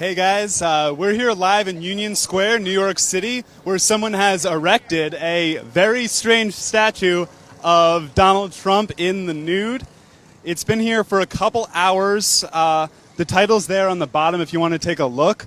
Hey guys, we're here live in Union Square, New York City, where someone has erected a very strange statue of Donald Trump in the nude. It's been here for a couple hours. The title's there on the bottom if you want to take a look.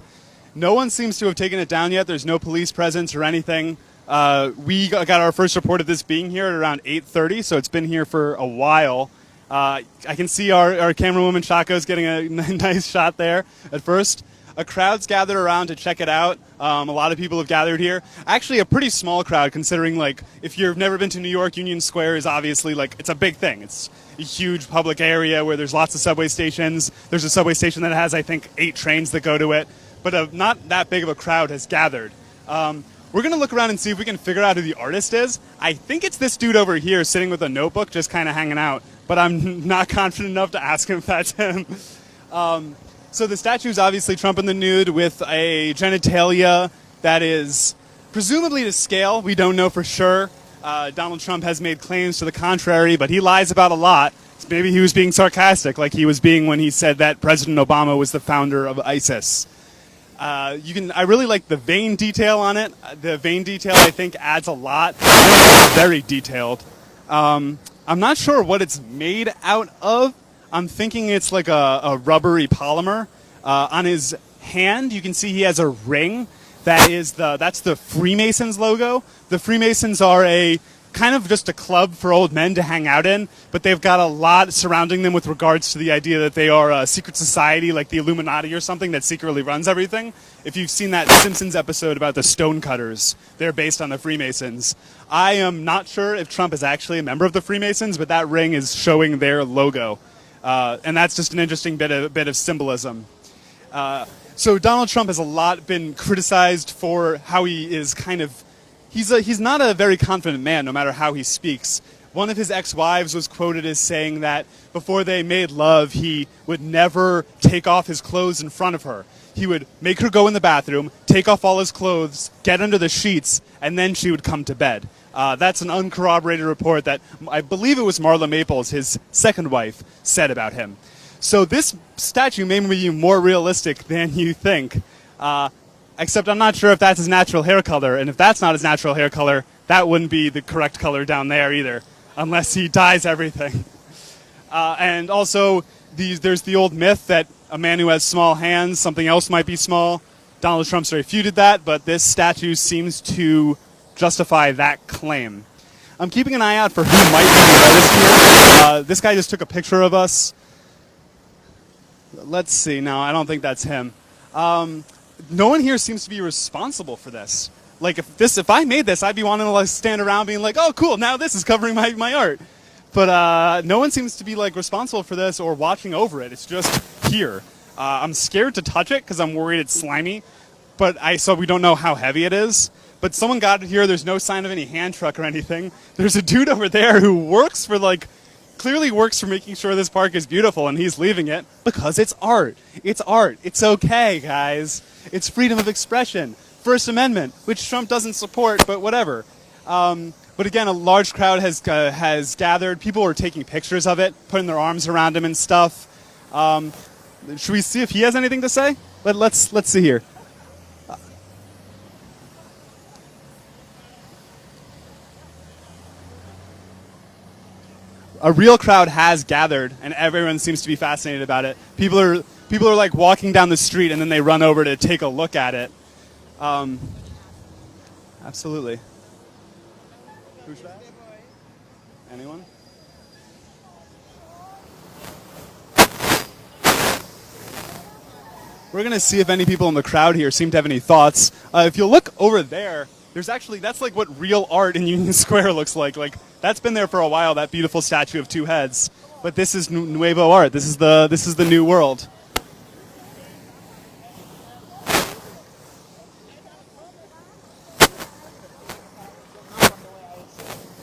No one seems to have taken it down yet. There's no police presence or anything. We got our first report of this being here at around 8:30, so it's been here for a while. I can see our camerawoman Chaco's getting a nice shot there at first. A crowd's gathered around to check it out. A lot of people have gathered here. Actually, a pretty small crowd considering, like, if you've never been to New York, Union Square is obviously, like, it's a big thing. It's a huge public area where there's lots of subway stations. There's a subway station that has, I think, 8 trains that go to it. But not that big of a crowd has gathered. We're going to look around and see if we can figure out who the artist is. I think it's this dude over here sitting with a notebook just kind of hanging out. But I'm not confident enough to ask him if that's him. So the statue is obviously Trump in the nude with a genitalia that is presumably to scale. We don't know for sure. Donald Trump has made claims to the contrary, but he lies about a lot. Maybe he was being sarcastic, like he was being when he said that President Obama was the founder of ISIS. I really like the vein detail on it. The vein detail, I think, adds a lot. It's very detailed. I'm not sure what it's made out of. I'm thinking it's like a rubbery polymer. On his hand, you can see he has a ring. That's the Freemasons logo. The Freemasons are a kind of just a club for old men to hang out in, but they've got a lot surrounding them with regards to the idea that they are a secret society like the Illuminati or something that secretly runs everything. If you've seen that Simpsons episode about the stonecutters, they're based on the Freemasons. I am not sure if Trump is actually a member of the Freemasons, but that ring is showing their logo. And that's just an interesting bit of symbolism. So Donald Trump has a lot been criticized for how he is kind of... He's not a very confident man, no matter how he speaks. One of his ex-wives was quoted as saying that before they made love, he would never take off his clothes in front of her. He would make her go in the bathroom, take off all his clothes, get under the sheets, and then she would come to bed. That's an uncorroborated report that I believe it was Marla Maples, his second wife, said about him. So this statue may be more realistic than you think. Except I'm not sure if that's his natural hair color, and if that's not his natural hair color, that wouldn't be the correct color down there either, unless he dyes everything. And also, there's the old myth that a man who has small hands, something else might be small. Donald Trump's refuted that, but this statue seems to justify that claim. I'm keeping an eye out for who might be the artist here. This guy just took a picture of us. Let's see. No, I don't think that's him. No one here seems to be responsible for this. Like, if I made this, I'd be wanting to like stand around being like, oh, cool, now this is covering my art. But no one seems to be like responsible for this or watching over it. It's just here. I'm scared to touch it because I'm worried it's slimy. But so we don't know how heavy it is. But someone got it here. There's no sign of any hand truck or anything. There's a dude over there who works for clearly works for making sure this park is beautiful, and he's leaving it because it's art. It's art. It's okay, guys. It's freedom of expression. First Amendment, which Trump doesn't support, but whatever. But again, a large crowd has gathered. People are taking pictures of it, putting their arms around him and stuff. Should we see if he has anything to say? Let's see here. A real crowd has gathered, and everyone seems to be fascinated about it. People are like walking down the street, and then they run over to take a look at it. Absolutely. Who's that? Anyone? We're going to see if any people in the crowd here seem to have any thoughts. If you look over there, that's like what real art in Union Square looks like. Like, that's been there for a while, that beautiful statue of 2 heads. But this is nuevo art. This is the new world.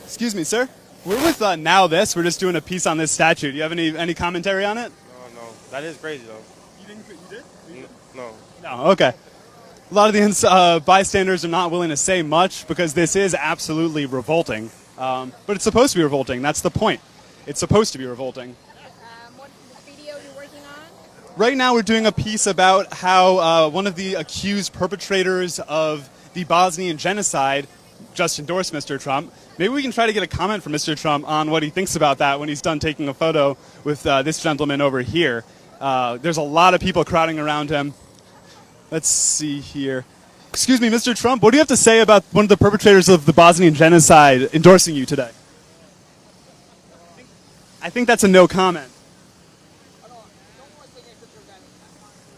Excuse me, sir. We're with Now This. We're just doing a piece on this statue. Do you have any commentary on it? No. That is crazy, though. You did? No. No, okay. A lot of the bystanders are not willing to say much because this is absolutely revolting. But it's supposed to be revolting. That's the point. It's supposed to be revolting. What video you're working Right now we're doing a piece about how one of the accused perpetrators of the Bosnian genocide just endorsed Mr. Trump. Maybe we can try to get a comment from Mr. Trump on what he thinks about that when he's done taking a photo with this gentleman over here. There's a lot of people crowding around him. Let's see here. Excuse me, Mr. Trump, what do you have to say about one of the perpetrators of the Bosnian genocide endorsing you today? I think that's a no comment.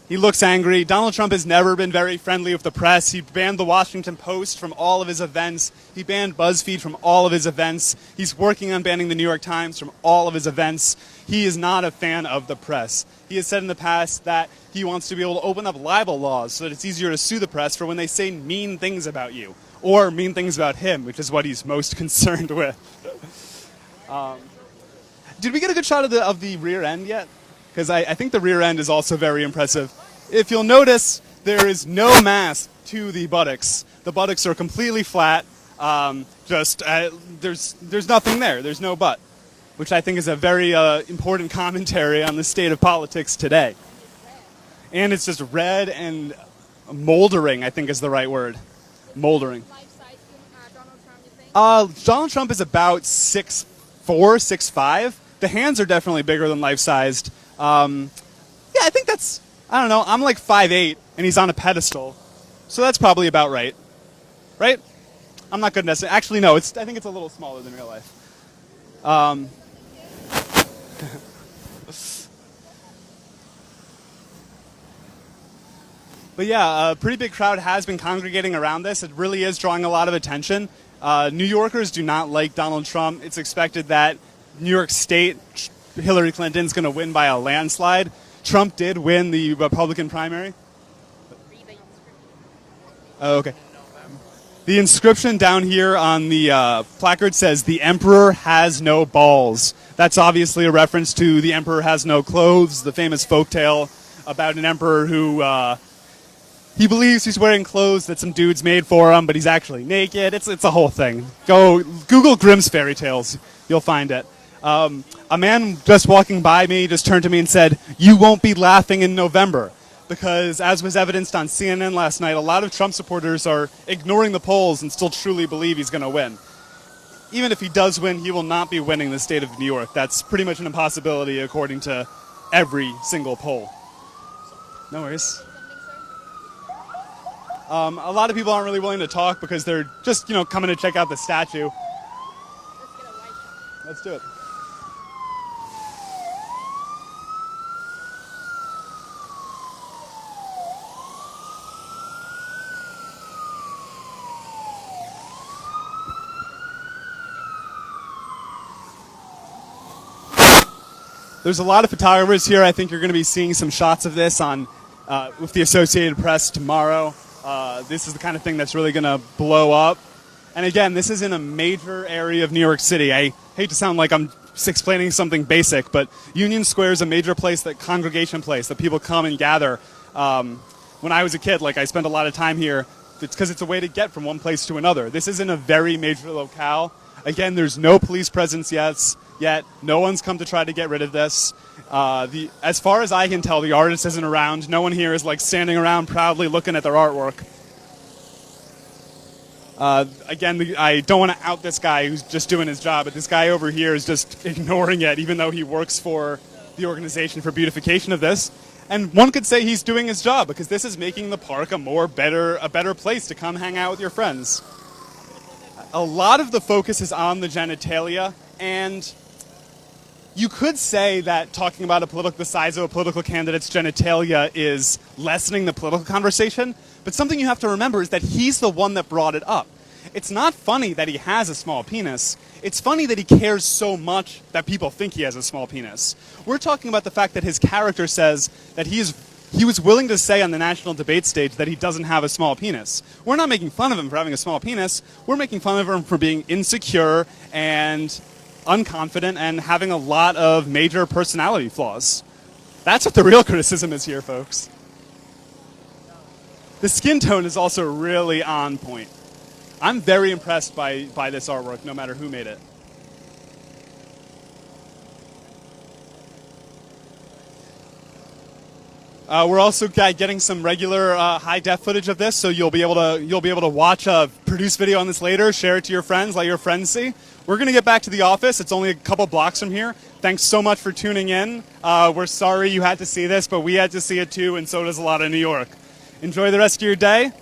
He looks angry. Donald Trump has never been very friendly with the press. He banned the Washington Post from all of his events. He banned BuzzFeed from all of his events. He's working on banning the New York Times from all of his events. He is not a fan of the press. He has said in the past that he wants to be able to open up libel laws so that it's easier to sue the press for when they say mean things about you or mean things about him, which is what he's most concerned with. Did we get a good shot of the rear end yet? Because I think the rear end is also very impressive. If you'll notice, there is no mass to the buttocks. The buttocks are completely flat. There's nothing there. There's no butt, which I think is a very important commentary on the state of politics today. And it's just red and moldering, I think is the right word. Moldering. Donald Trump is about 6'4", 6'5". The hands are definitely bigger than life-sized. Yeah, I think that's, I don't know, I'm like 5'8", and he's on a pedestal. So that's probably about right. Right? I'm not good at it. Actually, no, I think it's a little smaller than real life. But yeah, a pretty big crowd has been congregating around this. It really is drawing a lot of attention. New Yorkers do not like Donald Trump. It's expected that New York State, Hillary Clinton's going to win by a landslide. Trump did win the Republican primary. Oh, okay. The inscription down here on the placard says, "The Emperor has no balls." That's obviously a reference to "The Emperor Has No Clothes," the famous folktale about an emperor who he believes he's wearing clothes that some dudes made for him, but he's actually naked. It's a whole thing. Go Google Grimm's fairy tales. You'll find it. A man just walking by me just turned to me and said, "You won't be laughing in November." Because, as was evidenced on CNN last night, a lot of Trump supporters are ignoring the polls and still truly believe he's going to win. Even if he does win, he will not be winning the state of New York. That's pretty much an impossibility according to every single poll. No worries. A lot of people aren't really willing to talk because they're just, coming to check out the statue. Let's do it. There's a lot of photographers here. I think you're going to be seeing some shots of this on with the Associated Press tomorrow. This is the kind of thing that's really going to blow up. And again, this is in a major area of New York City. I hate to sound like I'm explaining something basic, but Union Square is a major place, that congregation place that people come and gather. When I was a kid, I spent a lot of time here. It's because it's a way to get from one place to another. This is in a very major locale. Again, there's no police presence yet. No one's come to try to get rid of this. As far as I can tell, the artist isn't around. No one here is standing around proudly looking at their artwork. Again, I don't want to out this guy who's just doing his job, but this guy over here is just ignoring it, even though he works for the organization for beautification of this. And one could say he's doing his job because this is making the park a better place to come hang out with your friends. A lot of the focus is on the genitalia, and you could say that talking about the size of a political candidate's genitalia is lessening the political conversation, but something you have to remember is that he's the one that brought it up. It's not funny that he has a small penis. It's funny that he cares so much that people think he has a small penis. We're talking about the fact that his character says that he was willing to say on the national debate stage that he doesn't have a small penis. We're not making fun of him for having a small penis. We're making fun of him for being insecure and unconfident and having a lot of major personality flaws. That's what the real criticism is here, folks. The skin tone is also really on point. I'm very impressed by this artwork, no matter who made it. We're also getting some regular high def footage of this, so you'll be able to watch a produced video on this later, share it to your friends, let your friends see. We're gonna get back to the office. It's only a couple blocks from here. Thanks so much for tuning in. We're sorry you had to see this, but we had to see it too, and so does a lot of New York. Enjoy the rest of your day.